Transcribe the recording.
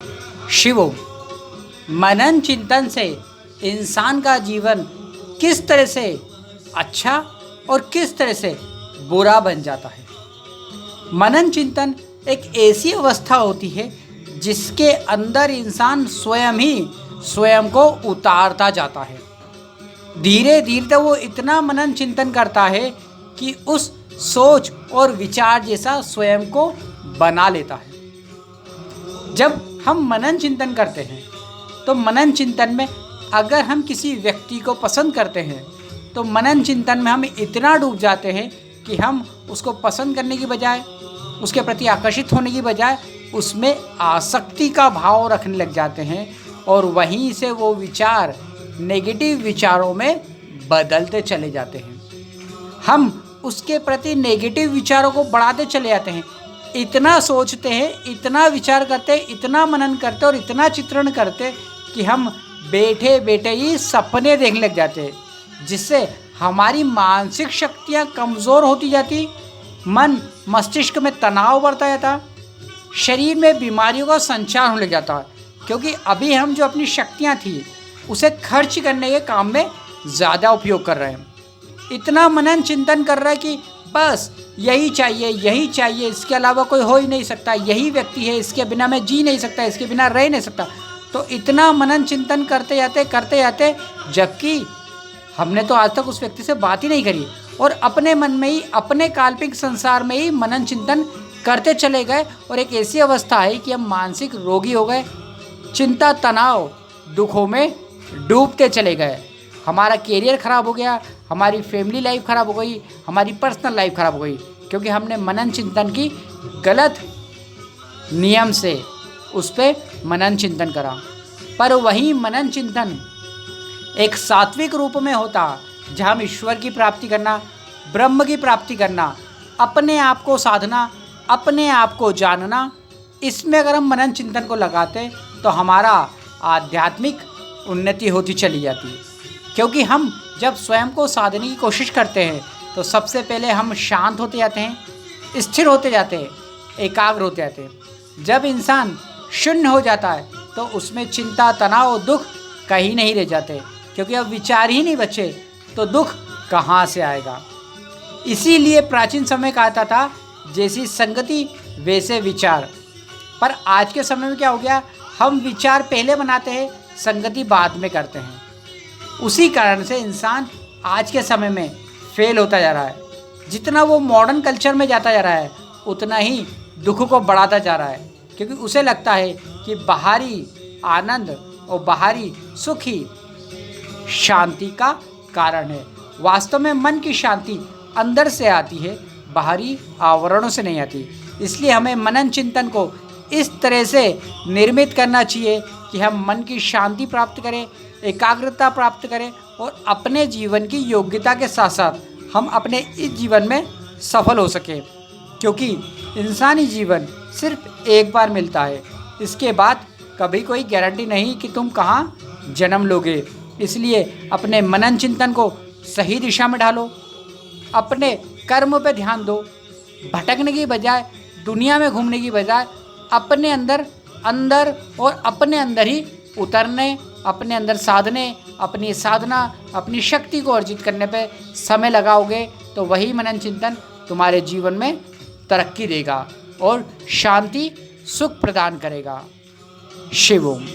शिवों, मनन चिंतन से इंसान का जीवन किस तरह से अच्छा और किस तरह से बुरा बन जाता है। मनन चिंतन एक ऐसी अवस्था होती है जिसके अंदर इंसान स्वयं ही स्वयं को उतारता जाता है। धीरे धीरे वो इतना मनन चिंतन करता है कि उस सोच और विचार जैसा स्वयं को बना लेता है। जब हम मनन चिंतन करते हैं तो मनन चिंतन में अगर हम किसी व्यक्ति को पसंद करते हैं तो मनन चिंतन में हम इतना डूब जाते हैं कि हम उसको पसंद करने की बजाय, उसके प्रति आकर्षित होने की बजाय उसमें आसक्ति का भाव रखने लग जाते हैं और वहीं से वो विचार नेगेटिव विचारों में बदलते चले जाते हैं। हम उसके प्रति नेगेटिव विचारों को बढ़ाते चले जाते हैं, इतना सोचते हैं, इतना विचार करते, इतना मनन करते और इतना चित्रण करते कि हम बैठे बैठे ही सपने देखने लग जाते हैं, जिससे हमारी मानसिक शक्तियाँ कमज़ोर होती जाती, मन मस्तिष्क में तनाव बढ़ता जाता, शरीर में बीमारियों का संचार होने लग जाता, क्योंकि अभी हम जो अपनी शक्तियाँ थी उसे खर्च करने के काम में ज़्यादा उपयोग कर रहे हैं। इतना मनन चिंतन कर रहा है कि बस यही चाहिए, इसके अलावा कोई हो ही नहीं सकता, यही व्यक्ति है, इसके बिना मैं जी नहीं सकता, इसके बिना रह नहीं सकता। तो इतना मनन चिंतन करते जाते जबकि हमने तो आज तक उस व्यक्ति से बात ही नहीं करी और अपने मन में ही, अपने काल्पनिक संसार में ही मनन चिंतन करते चले गए और एक ऐसी अवस्था है कि हम मानसिक रोगी हो गए, चिंता तनाव दुखों में डूबते चले गए। हमारा कैरियर ख़राब हो गया, हमारी फैमिली लाइफ ख़राब हो गई, हमारी पर्सनल लाइफ ख़राब हो गई, क्योंकि हमने मनन चिंतन की गलत नियम से उस पर मनन चिंतन करा। पर वही मनन चिंतन एक सात्विक रूप में होता, जहाँ हम ईश्वर की प्राप्ति करना, ब्रह्म की प्राप्ति करना, अपने आप को साधना, अपने आप को जानना, इसमें अगर हम मनन चिंतन को लगाते तो हमारा आध्यात्मिक उन्नति होती चली जाती है। क्योंकि जब स्वयं को साधने की कोशिश करते हैं तो सबसे पहले हम शांत होते जाते हैं, स्थिर होते जाते हैं, एकाग्र होते जाते हैं। जब इंसान शून्य हो जाता है तो उसमें चिंता तनाव दुख कहीं नहीं रह जाते, क्योंकि अब विचार ही नहीं बचे तो दुख कहाँ से आएगा। इसीलिए प्राचीन समय कहा था, जैसी संगति वैसे विचार। पर आज के समय में क्या हो गया, हम विचार पहले बनाते हैं, संगति बाद में करते हैं। उसी कारण से इंसान आज के समय में फेल होता जा रहा है। जितना वो मॉडर्न कल्चर में जाता जा रहा है उतना ही दुख को बढ़ाता जा रहा है, क्योंकि उसे लगता है कि बाहरी आनंद और बाहरी सुख ही शांति का कारण है। वास्तव में मन की शांति अंदर से आती है, बाहरी आवरणों से नहीं आती। इसलिए हमें मनन चिंतन को इस तरह से निर्मित करना चाहिए कि हम मन की शांति प्राप्त करें, एकाग्रता प्राप्त करें और अपने जीवन की योग्यता के साथ साथ हम अपने इस जीवन में सफल हो सकें, क्योंकि इंसानी जीवन सिर्फ एक बार मिलता है। इसके बाद कभी कोई गारंटी नहीं कि तुम कहाँ जन्म लोगे। इसलिए अपने मनन चिंतन को सही दिशा में ढालो, अपने कर्म पे ध्यान दो, भटकने की बजाय, दुनिया में घूमने की बजाय अपने अंदर और अपने अंदर ही उतरने, अपने अंदर साधने, अपनी साधना, अपनी शक्ति को अर्जित करने पे समय लगाओगे तो वही मनन चिंतन तुम्हारे जीवन में तरक्की देगा और शांति सुख प्रदान करेगा। शिवोम।